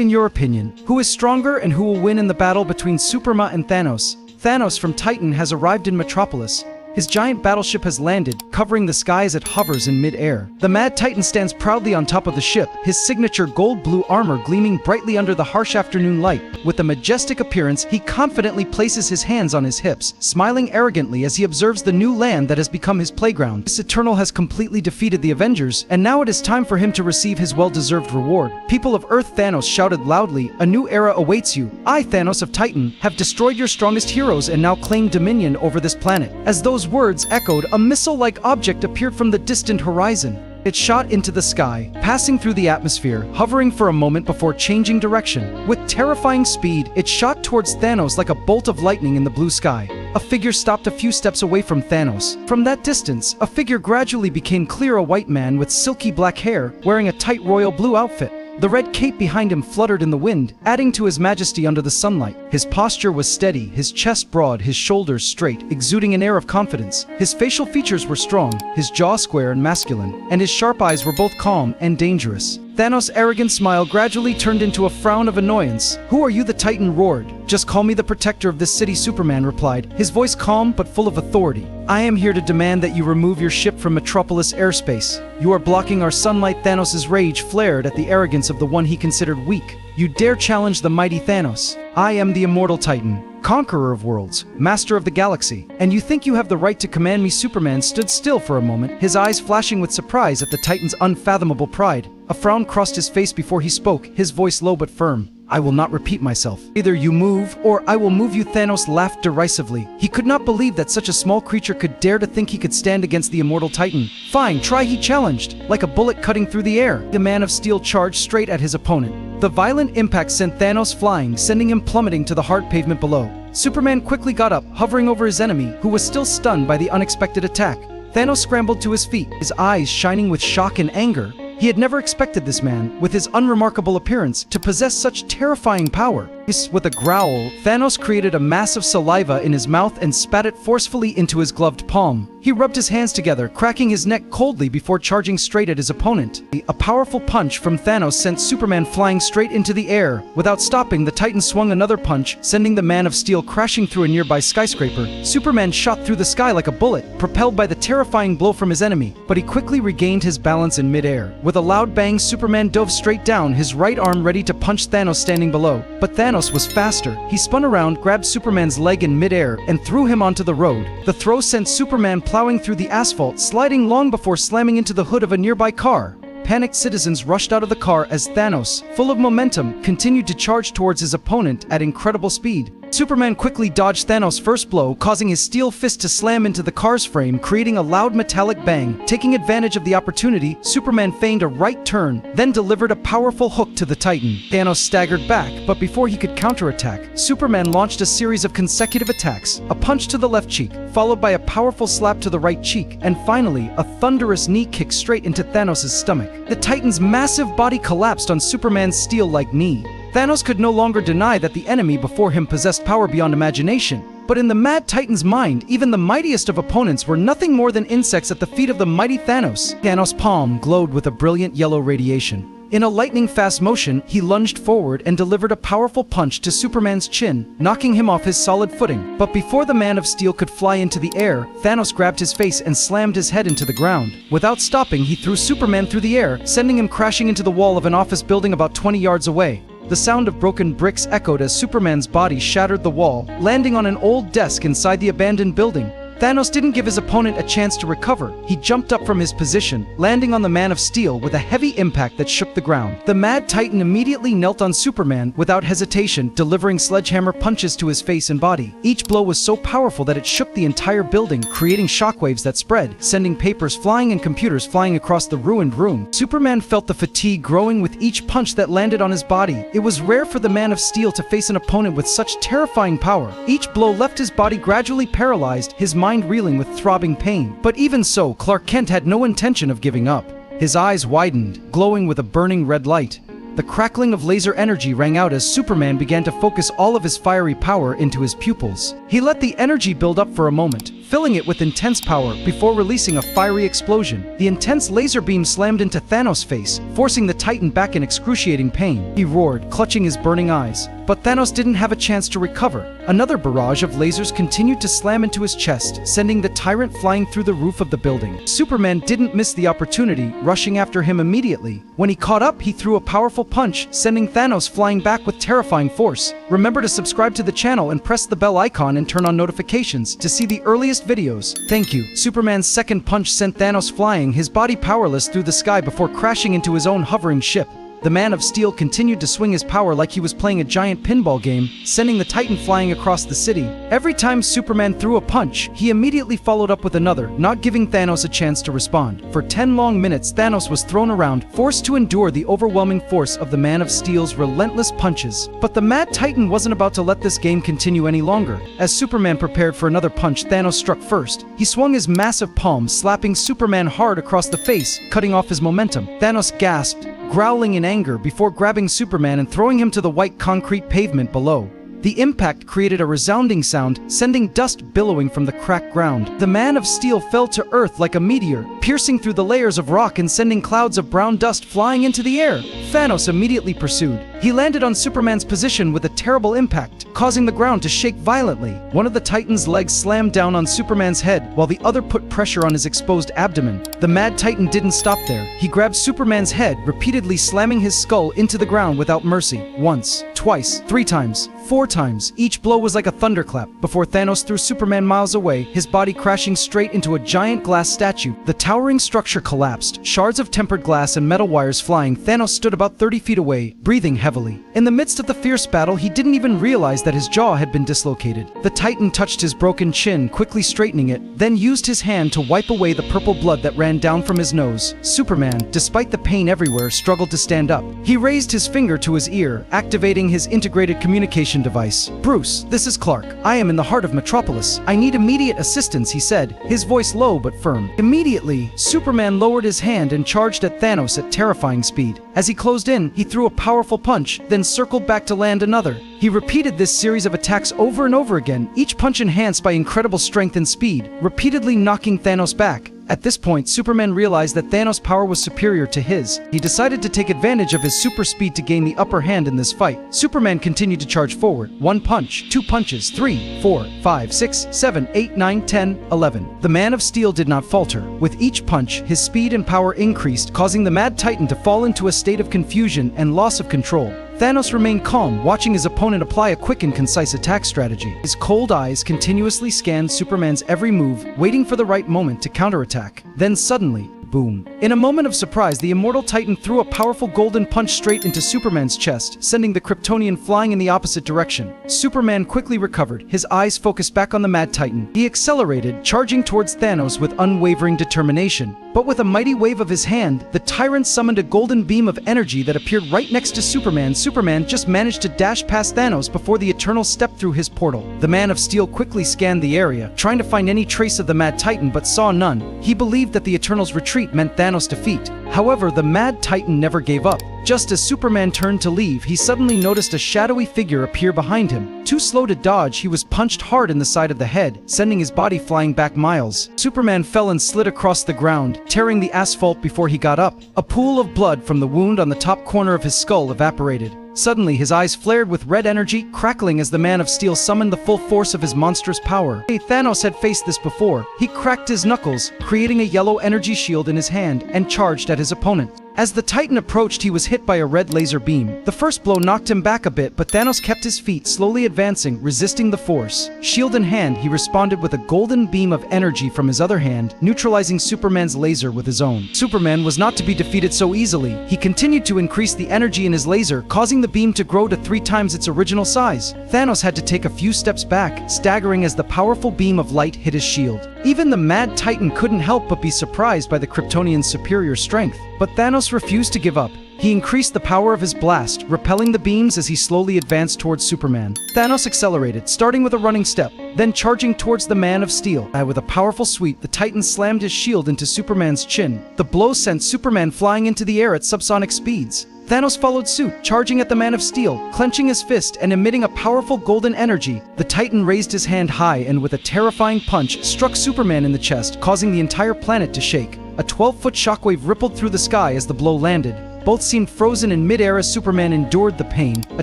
In your opinion, who is stronger and who will win in the battle between Superma and Thanos? Thanos from Titan has arrived in Metropolis. His giant battleship has landed, covering the sky as it hovers in mid-air. The Mad Titan stands proudly on top of the ship, his signature gold-blue armor gleaming brightly under the harsh afternoon light. With a majestic appearance, he confidently places his hands on his hips, smiling arrogantly as he observes the new land that has become his playground. This Eternal has completely defeated the Avengers, and now it is time for him to receive his well-deserved reward. People of Earth, Thanos shouted loudly, "A new era awaits you. I, Thanos of Titan, have destroyed your strongest heroes and now claim dominion over this planet." As those words echoed, a missile-like object appeared from the distant horizon. It shot into the sky, passing through the atmosphere, hovering for a moment before changing direction. With terrifying speed, it shot towards Thanos like a bolt of lightning in the blue sky. A figure stopped a few steps away from Thanos. From that distance, a figure gradually became clear, a white man with silky black hair, wearing a tight royal blue outfit. The red cape behind him fluttered in the wind, adding to his majesty under the sunlight. His posture was steady, his chest broad, his shoulders straight, exuding an air of confidence. His facial features were strong, his jaw square and masculine, and his sharp eyes were both calm and dangerous. Thanos' arrogant smile gradually turned into a frown of annoyance. "Who are you?" the Titan roared. "Just call me the protector of this city," Superman replied, his voice calm but full of authority. "I am here to demand that you remove your ship from Metropolis airspace. You are blocking our sunlight." Thanos' rage flared at the arrogance of the one he considered weak. "You dare challenge the mighty Thanos? I am the immortal Titan, conqueror of worlds, master of the galaxy, and you think you have the right to command me?" Superman stood still for a moment, his eyes flashing with surprise at the Titan's unfathomable pride. A frown crossed his face before he spoke, his voice low but firm. "I will not repeat myself. Either you move, or I will move you." Thanos laughed derisively. He could not believe that such a small creature could dare to think he could stand against the immortal Titan. "Fine, try," he challenged, like a bullet cutting through the air. The Man of Steel charged straight at his opponent. The violent impact sent Thanos flying, sending him plummeting to the hard pavement below. Superman quickly got up, hovering over his enemy, who was still stunned by the unexpected attack. Thanos scrambled to his feet, his eyes shining with shock and anger. He had never expected this man, with his unremarkable appearance, to possess such terrifying power. With a growl, Thanos created a mass of saliva in his mouth and spat it forcefully into his gloved palm. He rubbed his hands together, cracking his neck coldly before charging straight at his opponent. A powerful punch from Thanos sent Superman flying straight into the air. Without stopping, the Titan swung another punch, sending the Man of Steel crashing through a nearby skyscraper. Superman shot through the sky like a bullet, propelled by the terrifying blow from his enemy, but he quickly regained his balance in midair. With a loud bang, Superman dove straight down, his right arm ready to punch Thanos standing below. But Thanos was faster. He spun around, grabbed Superman's leg in midair, and threw him onto the road. The throw sent Superman plowing through the asphalt, sliding long before slamming into the hood of a nearby car. Panicked citizens rushed out of the car as Thanos, full of momentum, continued to charge towards his opponent at incredible speed. Superman quickly dodged Thanos' first blow, causing his steel fist to slam into the car's frame, creating a loud metallic bang. Taking advantage of the opportunity, Superman feigned a right turn, then delivered a powerful hook to the Titan. Thanos staggered back, but before he could counterattack, Superman launched a series of consecutive attacks. A punch to the left cheek, followed by a powerful slap to the right cheek, and finally, a thunderous knee kick straight into Thanos' stomach. The Titan's massive body collapsed on Superman's steel-like knee. Thanos could no longer deny that the enemy before him possessed power beyond imagination. But in the Mad Titan's mind, even the mightiest of opponents were nothing more than insects at the feet of the mighty Thanos. Thanos' palm glowed with a brilliant yellow radiation. In a lightning-fast motion, he lunged forward and delivered a powerful punch to Superman's chin, knocking him off his solid footing. But before the Man of Steel could fly into the air, Thanos grabbed his face and slammed his head into the ground. Without stopping, he threw Superman through the air, sending him crashing into the wall of an office building about 20 yards away. The sound of broken bricks echoed as Superman's body shattered the wall, landing on an old desk inside the abandoned building. Thanos didn't give his opponent a chance to recover. He jumped up from his position, landing on the Man of Steel with a heavy impact that shook the ground. The Mad Titan immediately knelt on Superman without hesitation, delivering sledgehammer punches to his face and body. Each blow was so powerful that it shook the entire building, creating shockwaves that spread, sending papers flying and computers flying across the ruined room. Superman felt the fatigue growing with each punch that landed on his body. It was rare for the Man of Steel to face an opponent with such terrifying power. Each blow left his body gradually paralyzed, his mind reeling with throbbing pain. But even so, Clark Kent had no intention of giving up. His eyes widened, glowing with a burning red light. The crackling of laser energy rang out as Superman began to focus all of his fiery power into his pupils. He let the energy build up for a moment, filling it with intense power before releasing a fiery explosion. The intense laser beam slammed into Thanos' face, forcing the Titan back in excruciating pain. He roared, clutching his burning eyes. But Thanos didn't have a chance to recover. Another barrage of lasers continued to slam into his chest, sending the tyrant flying through the roof of the building. Superman didn't miss the opportunity, rushing after him immediately. When he caught up, he threw a powerful punch, sending Thanos flying back with terrifying force. Remember to subscribe to the channel and press the bell icon and turn on notifications to see the earliest videos. Thank you. Superman's second punch sent Thanos flying, his body powerless through the sky before crashing into his own hovering ship. The Man of Steel continued to swing his power like he was playing a giant pinball game, sending the Titan flying across the city. Every time Superman threw a punch, he immediately followed up with another, not giving Thanos a chance to respond. For 10 long minutes, Thanos was thrown around, forced to endure the overwhelming force of the Man of Steel's relentless punches. But the Mad Titan wasn't about to let this game continue any longer. As Superman prepared for another punch, Thanos struck first. He swung his massive palm, slapping Superman hard across the face, cutting off his momentum. Thanos gasped, growling in anger before grabbing Superman and throwing him to the white concrete pavement below. The impact created a resounding sound, sending dust billowing from the cracked ground. The Man of Steel fell to earth like a meteor, piercing through the layers of rock and sending clouds of brown dust flying into the air. Thanos immediately pursued. He landed on Superman's position with a terrible impact, causing the ground to shake violently. One of the Titan's legs slammed down on Superman's head, while the other put pressure on his exposed abdomen. The Mad Titan didn't stop there. He grabbed Superman's head, repeatedly slamming his skull into the ground without mercy. Once, twice, 3 times, 4 times. Each blow was like a thunderclap, before Thanos threw Superman miles away, his body crashing straight into a giant glass statue. The towering structure collapsed, shards of tempered glass and metal wires flying. Thanos stood about 30 feet away, breathing heavily. In the midst of the fierce battle, he didn't even realize that his jaw had been dislocated. The Titan touched his broken chin, quickly straightening it, then used his hand to wipe away the purple blood that ran down from his nose. Superman, despite the pain everywhere, struggled to stand up. He raised his finger to his ear, activating his integrated communication device. "Bruce, this is Clark. I am in the heart of Metropolis. I need immediate assistance," he said, his voice low but firm. Immediately, Superman lowered his hand and charged at Thanos at terrifying speed. As he closed in, he threw a powerful punch, then circled back to land another. He repeated this series of attacks over and over again, each punch enhanced by incredible strength and speed, repeatedly knocking Thanos back. At this point, Superman realized that Thanos' power was superior to his. He decided to take advantage of his super speed to gain the upper hand in this fight. Superman continued to charge forward. 1 punch, 2 punches, 3, 4, 5, 6, 7, 8, 9, 10, 11. The Man of Steel did not falter. With each punch, his speed and power increased, causing the Mad Titan to fall into a state of confusion and loss of control. Thanos remained calm, watching his opponent apply a quick and concise attack strategy. His cold eyes continuously scanned Superman's every move, waiting for the right moment to counterattack. Then suddenly, boom. In a moment of surprise, the immortal Titan threw a powerful golden punch straight into Superman's chest, sending the Kryptonian flying in the opposite direction. Superman quickly recovered, his eyes focused back on the Mad Titan. He accelerated, charging towards Thanos with unwavering determination. But with a mighty wave of his hand, the tyrant summoned a golden beam of energy that appeared right next to Superman. Superman just managed to dash past Thanos before the Eternal stepped through his portal. The Man of Steel quickly scanned the area, trying to find any trace of the Mad Titan, but saw none. He believed that the Eternal's retreat meant Thanos' defeat. However, the Mad Titan never gave up. Just as Superman turned to leave, he suddenly noticed a shadowy figure appear behind him. Too slow to dodge, he was punched hard in the side of the head, sending his body flying back miles. Superman fell and slid across the ground, tearing the asphalt before he got up. A pool of blood from the wound on the top corner of his skull evaporated. Suddenly, his eyes flared with red energy, crackling as the Man of Steel summoned the full force of his monstrous power. Thanos had faced this before. He cracked his knuckles, creating a yellow energy shield in his hand, and charged at his opponent. As the Titan approached, he was hit by a red laser beam. The first blow knocked him back a bit, but Thanos kept his feet, slowly advancing, resisting the force. Shield in hand, he responded with a golden beam of energy from his other hand, neutralizing Superman's laser with his own. Superman was not to be defeated so easily. He continued to increase the energy in his laser, causing the beam to grow to 3 times its original size. Thanos had to take a few steps back, staggering as the powerful beam of light hit his shield. Even the Mad Titan couldn't help but be surprised by the Kryptonian's superior strength. But Thanos refused to give up. He increased the power of his blast, repelling the beams as he slowly advanced towards Superman. Thanos accelerated, starting with a running step, then charging towards the Man of Steel. With a powerful sweep, the Titan slammed his shield into Superman's chin. The blow sent Superman flying into the air at subsonic speeds. Thanos followed suit, charging at the Man of Steel, clenching his fist and emitting a powerful golden energy. The Titan raised his hand high and with a terrifying punch struck Superman in the chest, causing the entire planet to shake. A 12-foot shockwave rippled through the sky as the blow landed. Both seemed frozen in mid-air as Superman endured the pain, a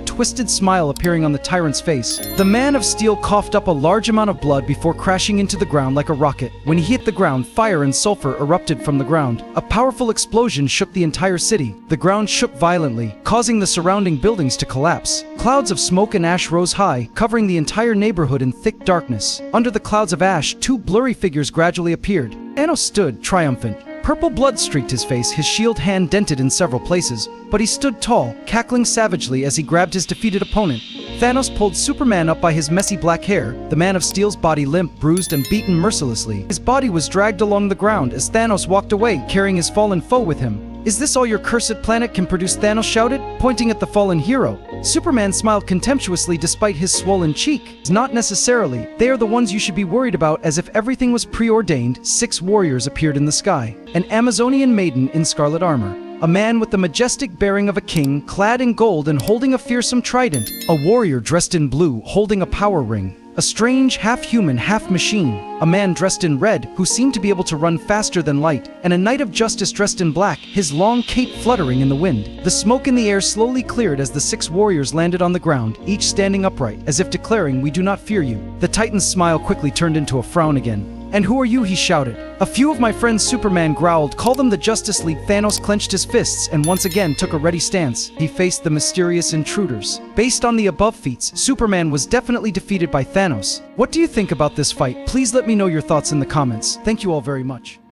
twisted smile appearing on the tyrant's face. The Man of Steel coughed up a large amount of blood before crashing into the ground like a rocket. When he hit the ground, fire and sulfur erupted from the ground. A powerful explosion shook the entire city. The ground shook violently, causing the surrounding buildings to collapse. Clouds of smoke and ash rose high, covering the entire neighborhood in thick darkness. Under the clouds of ash, two blurry figures gradually appeared. Thanos stood, triumphant. Purple blood streaked his face, his shield hand dented in several places, but he stood tall, cackling savagely as he grabbed his defeated opponent. Thanos pulled Superman up by his messy black hair, the Man of Steel's body limp, bruised, and beaten mercilessly. His body was dragged along the ground as Thanos walked away, carrying his fallen foe with him. "Is this all your cursed planet can produce?" Thanos shouted, pointing at the fallen hero. Superman smiled contemptuously despite his swollen cheek. "Not necessarily. They are the ones you should be worried about." As if everything was preordained, 6 warriors appeared in the sky. An Amazonian maiden in scarlet armor. A man with the majestic bearing of a king, clad in gold and holding a fearsome trident. A warrior dressed in blue, holding a power ring. A strange, half-human, half-machine. A man dressed in red, who seemed to be able to run faster than light. And a knight of justice dressed in black, his long cape fluttering in the wind. The smoke in the air slowly cleared as the 6 warriors landed on the ground, each standing upright, as if declaring, "We do not fear you." The Titan's smile quickly turned into a frown again. "And who are you?" he shouted. "A few of my friends," Superman growled. "Call them the Justice League." Thanos clenched his fists and once again took a ready stance. He faced the mysterious intruders. Based on the above feats, Superman was definitely defeated by Thanos. What do you think about this fight? Please let me know your thoughts in the comments. Thank you all very much.